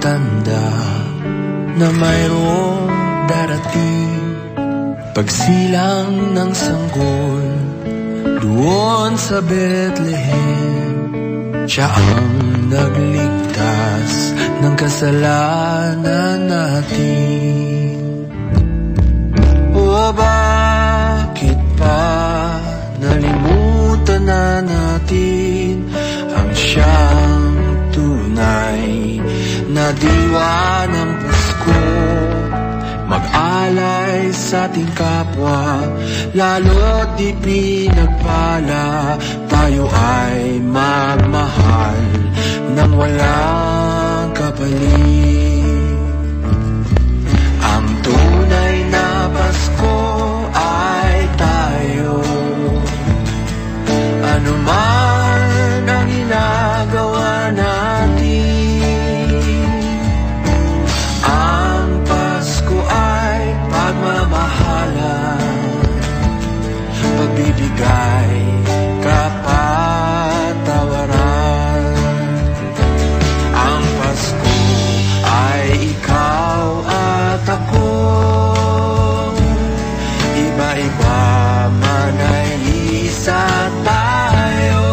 tanda na mayroong darating. Pagsilang ng sanggol doon sa Bethlehem, siya ang nagligtas ng kasalanan natin. O bakit pa nalimutan na natin ang siyang tunay na diwa ng Pasko? Mag-alay sa ating kapwa, lalo't di pinagpala. Tayo ay magmahal nang walang kapalit. Ang tunay na Pasko ay tayo. Ano man ang ginagawa natin, ang Pasko ay pagmamahalan, pagbibigay, kapatawaran. Ang Pasko ay ikaw at ako, iba-iba man ay isa tayo.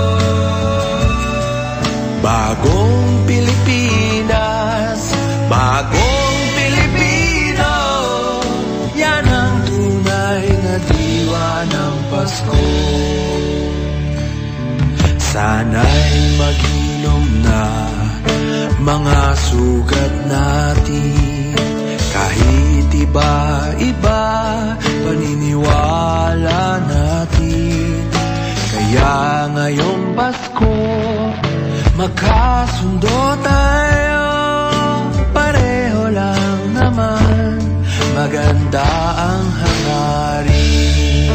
Bagong Pilipinas, bagong Pilipino, yan ang tunay na diwa ng Pasko. Sana'y maghilom na mga sugat natin, kahit iba-iba paniniwala natin. Kaya ngayong Pasko, magkasundo tayo, pareho lang naman, maganda ang hangarin.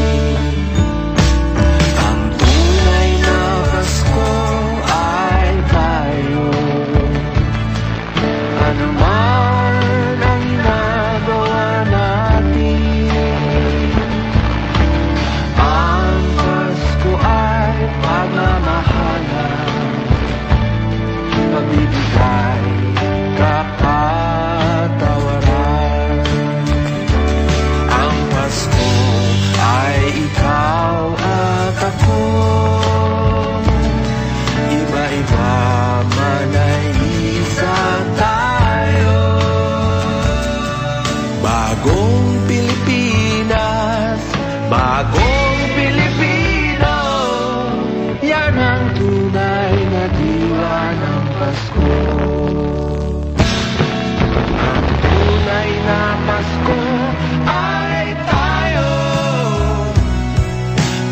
Ang tunay na Pasko ay tayo. Ano man ang ginagawa natin, ang Pasko ay pagmamahalan, pagbibigay, kapatawaran. Ang Pasko ay ikaw at ako, iba-iba man ay isa tayo. Bagong Pilipinas, bagong Pilipino, yan ang tunay na diwa ng Pasko. Ang tunay na Pasko ay tayo.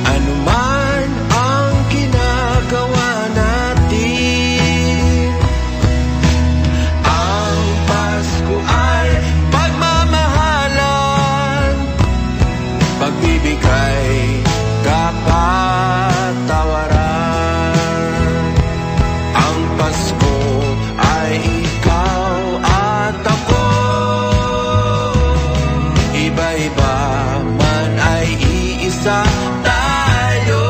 Ano man ang ginagawa natin, ang Pasko ay pagmamahalan, pagbibigay, kapatawaran. Ang Pasko ay ikaw at ako, iba-iba man ay iisa tayo.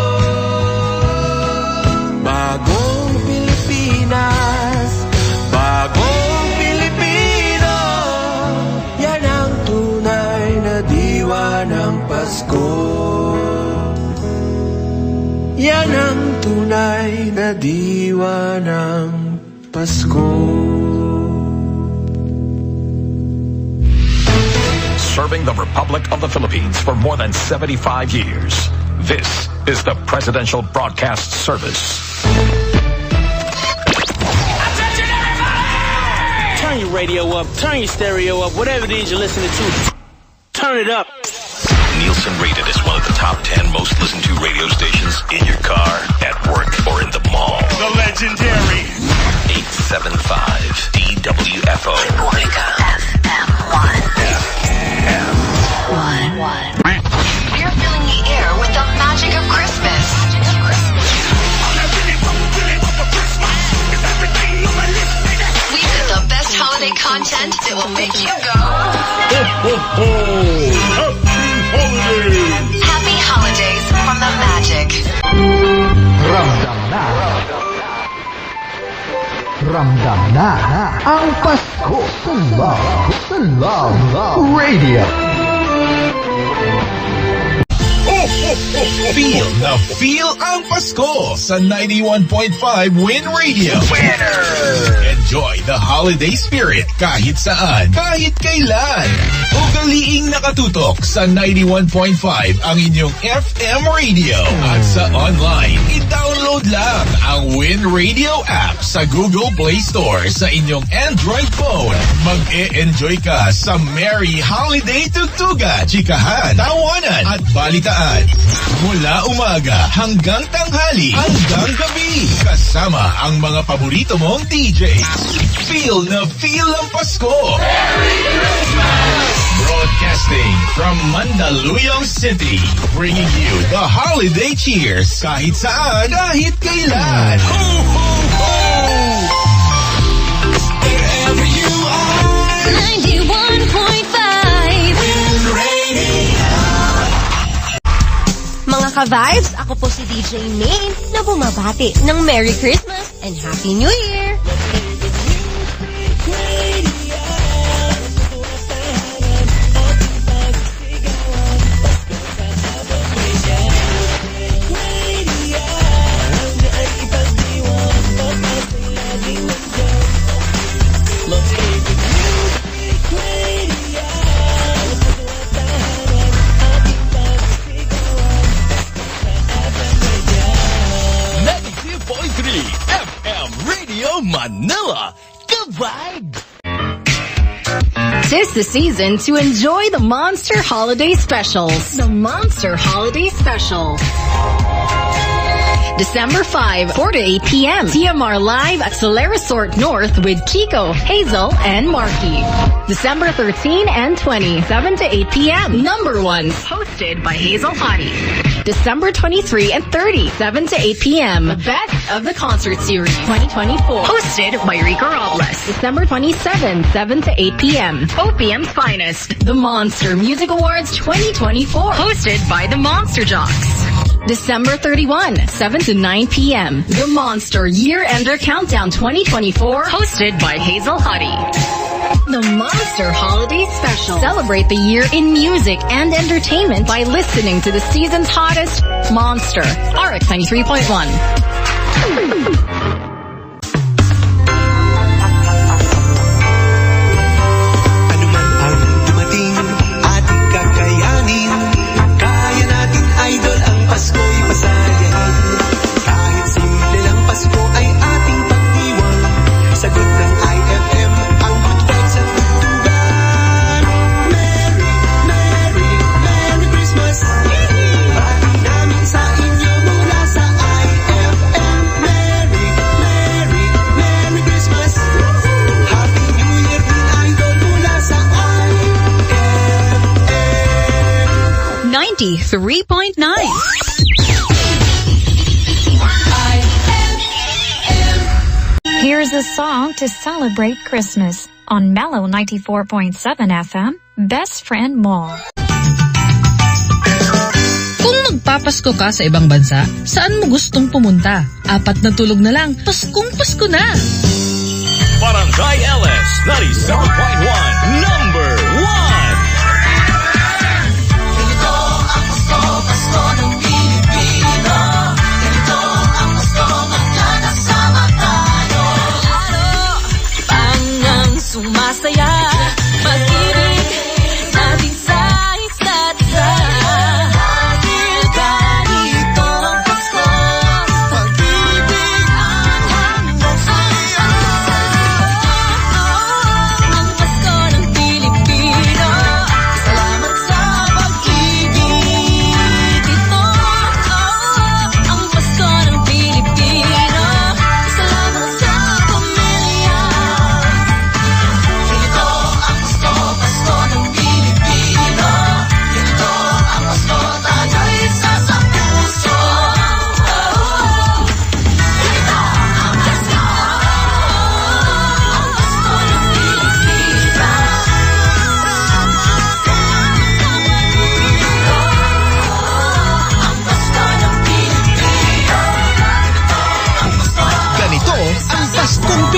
Bagong Pilipinas, bagong Pilipino, yan ang tunay na diwa ng Pasko. Yan ang tunay na diwa ng Pasko. Serving the Republic of the Philippines for more than 75 years. This is the Presidential Broadcast Service. Attention everybody! Turn your radio up, turn your stereo up, whatever it is you're listening to, turn it up. Nielsen rated as one of the top 10 most listened to radio stations in your car, at work, or in the mall. The legendary 875 DWFO. Republica FM1. FM1. You're filling the air with the magic of Christmas. We put the best holiday content that will make you go. Ho, ho, ho. Happy holidays from the magic. Ramdam na ang Pasko sa Love Radio. Feel ang Pasko sa 91.5 Win Radio. Winner! Enjoy the holiday spirit kahit saan, kahit kailan. Ugaliing nakatutok sa 91.5 ang inyong FM radio. At sa online, i-download lang ang Win Radio app sa Google Play Store sa inyong Android phone. Mag-e-enjoy ka sa Merry Holiday Tugtugan, chikahan, tawanan at balitaan. Mula umaga hanggang tanghali, hanggang gabi. Kasama ang mga paborito mong DJ. Feel na feel ang Pasko. Merry Christmas! Broadcasting from Mandaluyong City, bringing you the holiday cheers kahit saan, kahit kailan. Ho, ho, ho! Wherever you are, 91.5 Win Radio. Mga ka-vibes, ako po si DJ Maine na bumabati ng Merry Christmas and Happy New Year! Manila, ka-vibe! Tis the season to enjoy the Monster Holiday Specials. The Monster Holiday Special. December 5, 4 to 8 p.m. TMR Live at Soler Resort North with Chico, Hazel, and Marky. December 13 and 20, 7 to 8 p.m. Number Ones, hosted by Hazel Hottie. December 23 and 30, 7 to 8 p.m. The Best of the Concert Series 2024, hosted by Rico Robles. December 27, 7 to 8 p.m. OPM's Finest, The Monster Music Awards 2024, hosted by the Monster Jocks. December 31, 7 to 9 p.m. The Monster Year-Ender Countdown 2024, hosted by Hazel Hottie. The Monster Holiday Special. Celebrate the year in music and entertainment by listening to the season's hottest, Monster, RX 93.1. Pasko'y masayahin. Kahit simple lang Pasko ay ating pagdiwang. Sagot ng IFM ang good vibes at tugtugan. Merry, Merry, Merry Christmas. Bati namin sa inyo mula sa IFM. Merry, Merry, Merry Christmas. Happy New Year din idol mula sa IFM. 93.9. Here's a song to celebrate Christmas on Mellow 94.7 FM, Best Friend Mo. Kung magpapasko ka sa ibang bansa, saan mo gustong pumunta? 4 na tulog na lang, Paskong Pasko na! Barangay LS 97.1, number 1! Pasko ng Pilipino. Ganito ang Pasko, magkakasama tayo. Pangang sumasaya, pag-ibig natin sa isa't isa. Dahil ganito ang Pasko, pag-ibig ang handog sa isa't isa. Ang Pasko ng Pilipino, salamat sa pag-ibig. Ang Pasko ng Pilipino, salamat sa pamilya.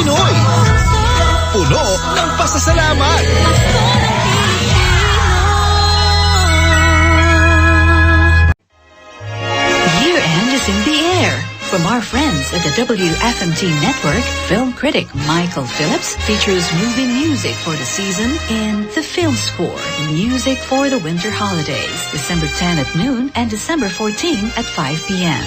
Pinoy. Puno ng pasasalamat. Year-end is in the air. From our friends at the WFMT network, film critic Michael Phillips features movie music for the season in The Film Score, music for the winter holidays, December 10 at noon and December 14 at 5 p.m.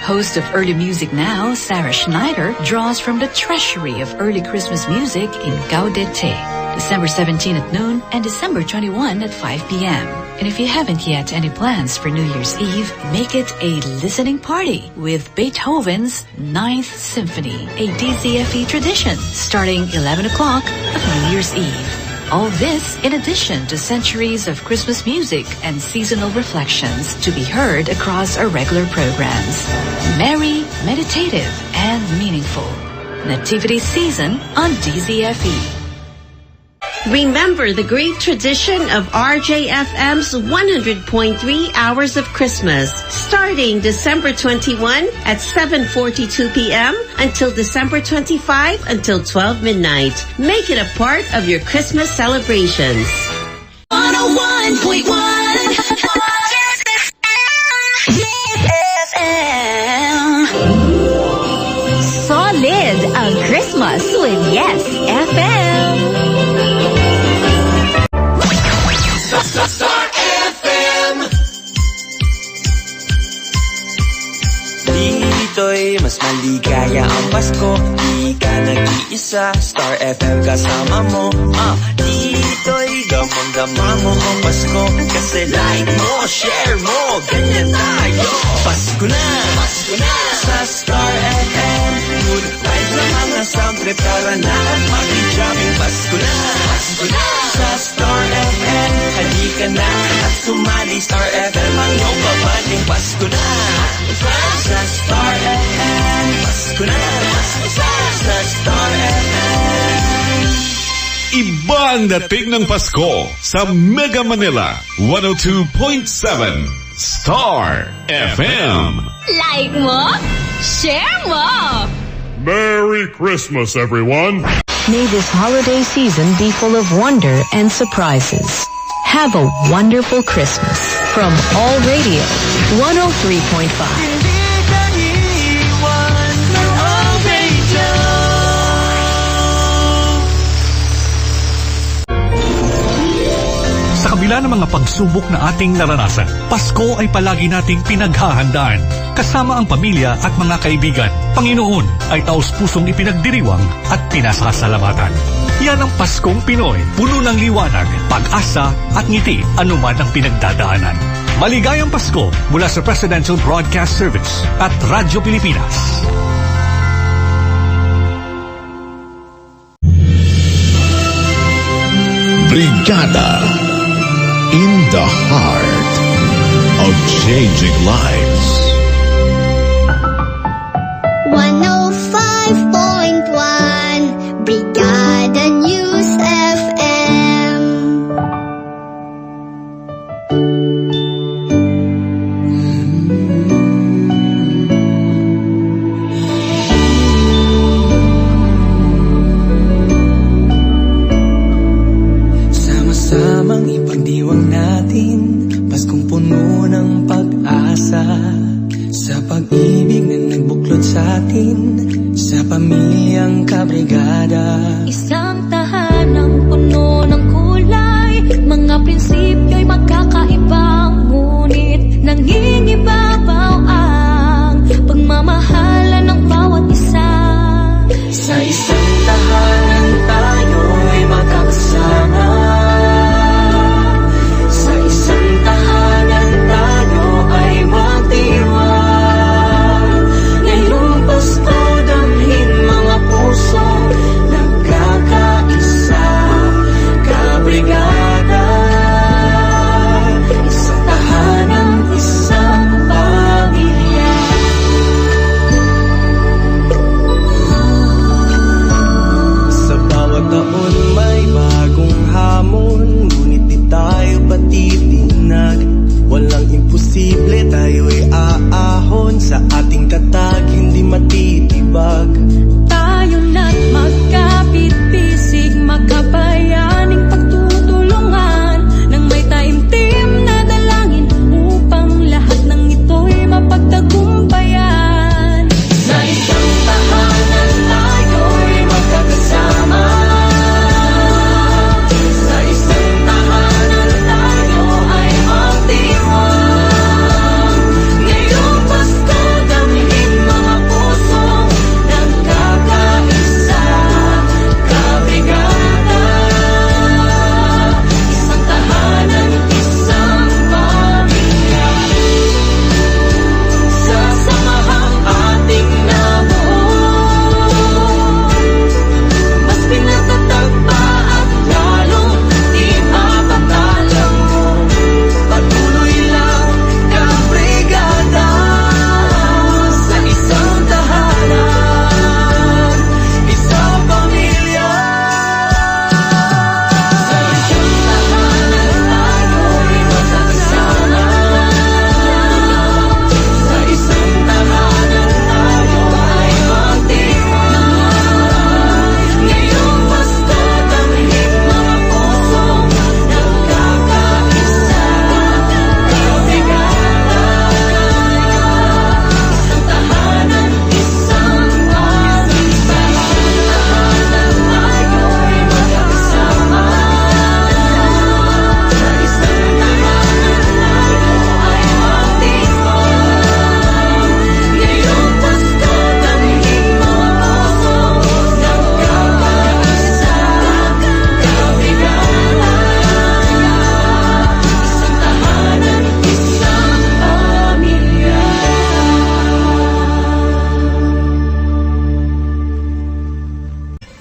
Host of Early Music Now, Sarah Schneider, draws from the treasury of early Christmas music in Gaudete, December 17 at noon and December 21 at 5 p.m. And if you haven't yet any plans for New Year's Eve, make it a listening party with Beethoven's Ninth Symphony, a DZFE tradition, starting 11 o'clock of New Year's Eve. All this in addition to centuries of Christmas music and seasonal reflections to be heard across our regular programs. Merry, meditative, and meaningful. Nativity season on DZFE. Remember the great tradition of RJFM's 100.3 Hours of Christmas, starting December 21 at 7:42 p.m. until December 25 until 12 midnight. Make it a part of your Christmas celebrations. 101.1 Solid ang Christmas with Yes FM. Star FM. Dito'y mas maligaya ang Pasko. Di ka nag-iisa, Star FM kasama mo. Dito'y damang-dama mo ang Pasko. Kasi like mo, share mo, ganyan tayo. Pasko na, Pasko na sa Star FM. Good vibes na mga sound trip. Tara na at mag-jamming. Pasko na, Pasko na sa Star FM. Halika na at sumali. Star FM ang iyong babaling. Pasko na sa Star FM. Pasko na sa Star FM. Iba ang dating ng Pasko sa Mega Manila 102.7 Star FM. Like mo? Share mo! Merry Christmas, everyone. May this holiday season be full of wonder and surprises. Have a wonderful Christmas from All Radio 103.5. Sa kabila ng mga pagsubok na ating naranasan, Pasko ay palagi nating pinaghahandaan. Kasama ang pamilya at mga kaibigan, Panginoon ay taos-pusong ipinagdiriwang at pinasasalamatan. Yan ang Paskong Pinoy, puno ng liwanag, pag-asa at ngiti anuman ang pinagdadaanan. Maligayang Pasko mula sa Presidential Broadcast Service at Radyo Pilipinas. Brigada in the heart of changing lives. 105.1 Brigada News FM. Sama-samang ipagdiwang natin Paskong puno ng pag-asa sa pag-ibig na nagbuklod sa atin sa pamilyang kabrigada. Isang tahanang puno ng kulay, mga prinsipyo'y magkakaiba, ngunit nangingibabaw ang pagmamahalan ng bawat isa. Sa isang tahanan tayo'y magkakasama. Sa isang tahanan tayo ay magdiwang. Ngayong Pasko damhin mga puso nagkakaisa. Kabrigada, isang tahanan, isang pamilya. Sa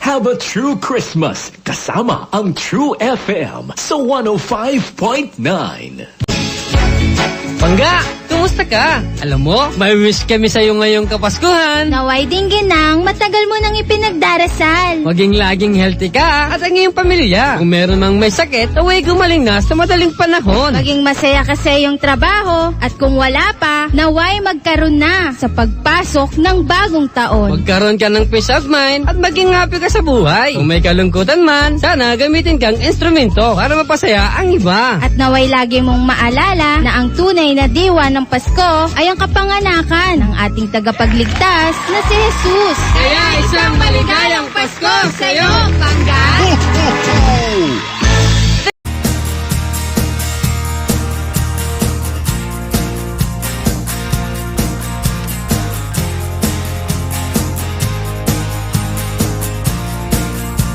Have a true Christmas kasama ang True FM sa 105.9. Pangga, kumusta ka? Alam mo, may wish kami sa'yo ngayong Kapaskuhan. Naway din ginang, matagal mo nang ipinagdarasal. Maging laging healthy ka at ang iyong pamilya. Kung meron mang may sakit, naway gumaling na sa madaling panahon. Maging masaya ka sa iyong trabaho at kung wala pa, naway magkaroon na sa pagpasok ng bagong taon. Magkaroon ka ng peace of mind at maging happy ka sa buhay. Kung may kalungkutan man, sana gamitin kang instrumento para mapasaya ang iba. At naway lagi mong maalala na ang tunay na diwa ng Pasko ay ang kapanganakan ng ating tagapagligtas na si Jesus. Kaya isang maligayang Pasko!